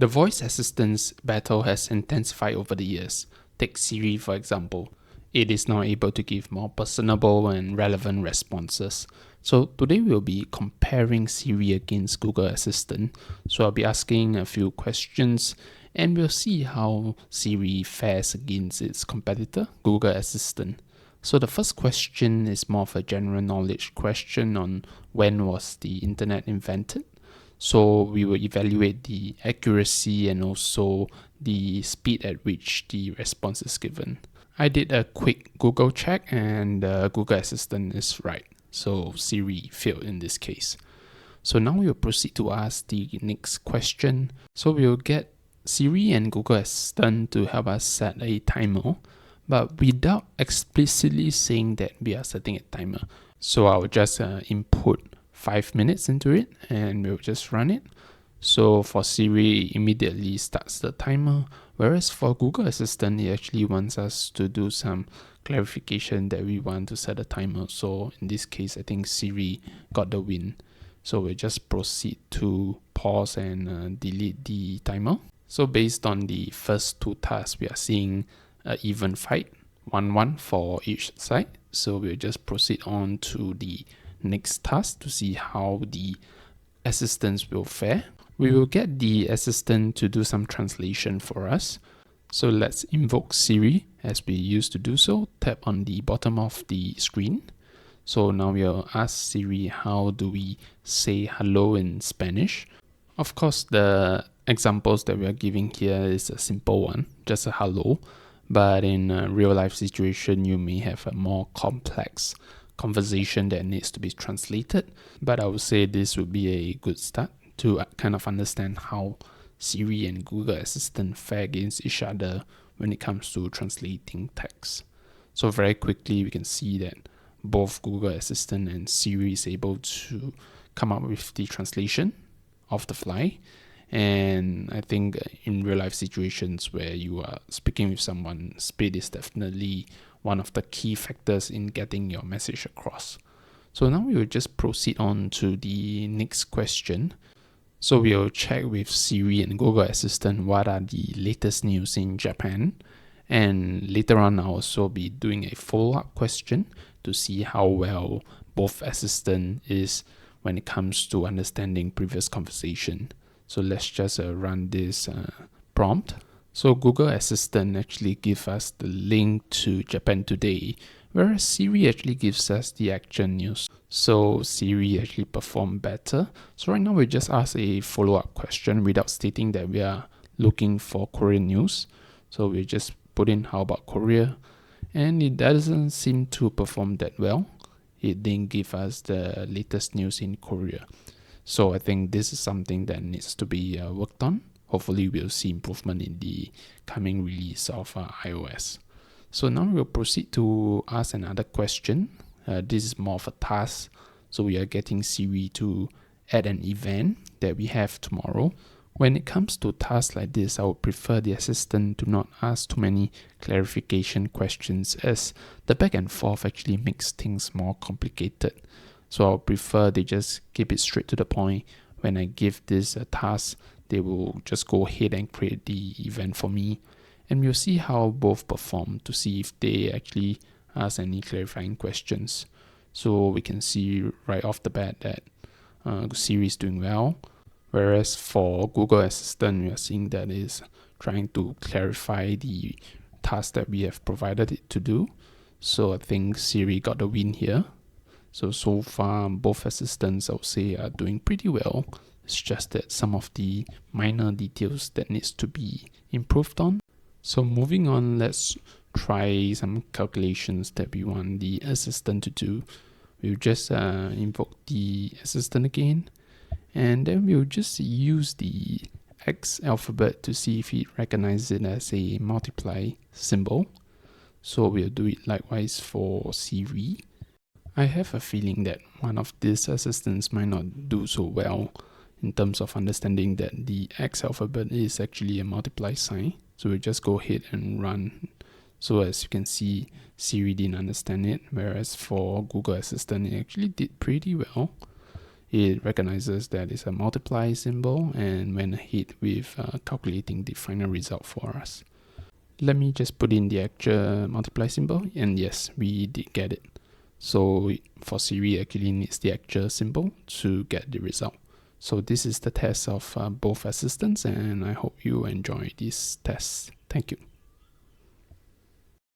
The voice assistance battle has intensified over the years. Take Siri, for example. It is now able to give more personable and relevant responses. So today we'll be comparing Siri against Google Assistant. So I'll be asking a few questions and we'll see how Siri fares against its competitor, Google Assistant. So the first question is more of a general knowledge question on when was the internet invented. So we will evaluate the accuracy and also the speed at which the response is given. I did a quick Google check and Google Assistant is right. So Siri failed in this case. So now we'll proceed to ask the next question. So we'll get Siri and Google Assistant to help us set a timer, but without explicitly saying that we are setting a timer. So I'll just input 5 minutes into it and we'll just run it. So for Siri, it immediately starts the timer, whereas for Google Assistant, it actually wants us to do some clarification that we want to set a timer. So in this case, I think Siri got the win. So we'll just proceed to pause and delete the timer. So based on the first two tasks, we are seeing an even fight, 1-1 for each side. So we'll just proceed on to the next task to see how the assistants will fare. We will get the assistant to do some translation for us. So let's invoke Siri as we used to do so. Tap on the bottom of the screen. So now we'll ask Siri, how do we say hello in Spanish? Of course, the examples that we are giving here is a simple one, just a hello. But in a real life situation, you may have a more complex conversation that needs to be translated. But I would say this would be a good start to kind of understand how Siri and Google Assistant fare against each other when it comes to translating text. So very quickly, we can see that both Google Assistant and Siri is able to come up with the translation off the fly. And I think in real life situations where you are speaking with someone, speed is definitely one of the key factors in getting your message across. So now we will just proceed on to the next question. So we'll check with Siri and Google Assistant what are the latest news in Japan. And later on, I'll also be doing a follow-up question to see how well both assistant is when it comes to understanding previous conversation. So let's just run this prompt. So Google Assistant actually gives us the link to Japan Today, whereas Siri actually gives us the actual news. So Siri actually performed better. So right now we just ask a follow-up question without stating that we are looking for Korean news. So we just put in how about Korea, and it doesn't seem to perform that well. It didn't give us the latest news in Korea. So I think this is something that needs to be worked on. Hopefully we'll see improvement in the coming release of iOS. So now we'll proceed to ask another question. This is more of a task. So we are getting Siri to add an event that we have tomorrow. When it comes to tasks like this, I would prefer the assistant to not ask too many clarification questions, as the back and forth actually makes things more complicated. So I would prefer they just keep it straight to the point. When I give this a task, they will just go ahead and create the event for me. And we'll see how both perform to see if they actually ask any clarifying questions. So we can see right off the bat that Siri is doing well. Whereas for Google Assistant, we are seeing that is trying to clarify the task that we have provided it to do. So I think Siri got the win here. So far, both assistants, I would say, are doing pretty well. It's just that some of the minor details that needs to be improved on. So moving on, let's try some calculations that we want the assistant to do. We'll just invoke the assistant again. And then we'll just use the X alphabet to see if it recognizes it as a multiply symbol. So we'll do it likewise for Siri. I have a feeling that one of these assistants might not do so well in terms of understanding that the X alphabet is actually a multiply sign. So we'll just go ahead and run. So as you can see, Siri didn't understand it, whereas for Google Assistant, it actually did pretty well. it recognizes that it's a multiply symbol and went ahead with calculating the final result for us. Let me just put in the actual multiply symbol, and yes, we did get it. So for Siri, actually needs the actual symbol to get the result. So this is the test of both assistants, and I hope you enjoy this test. Thank you.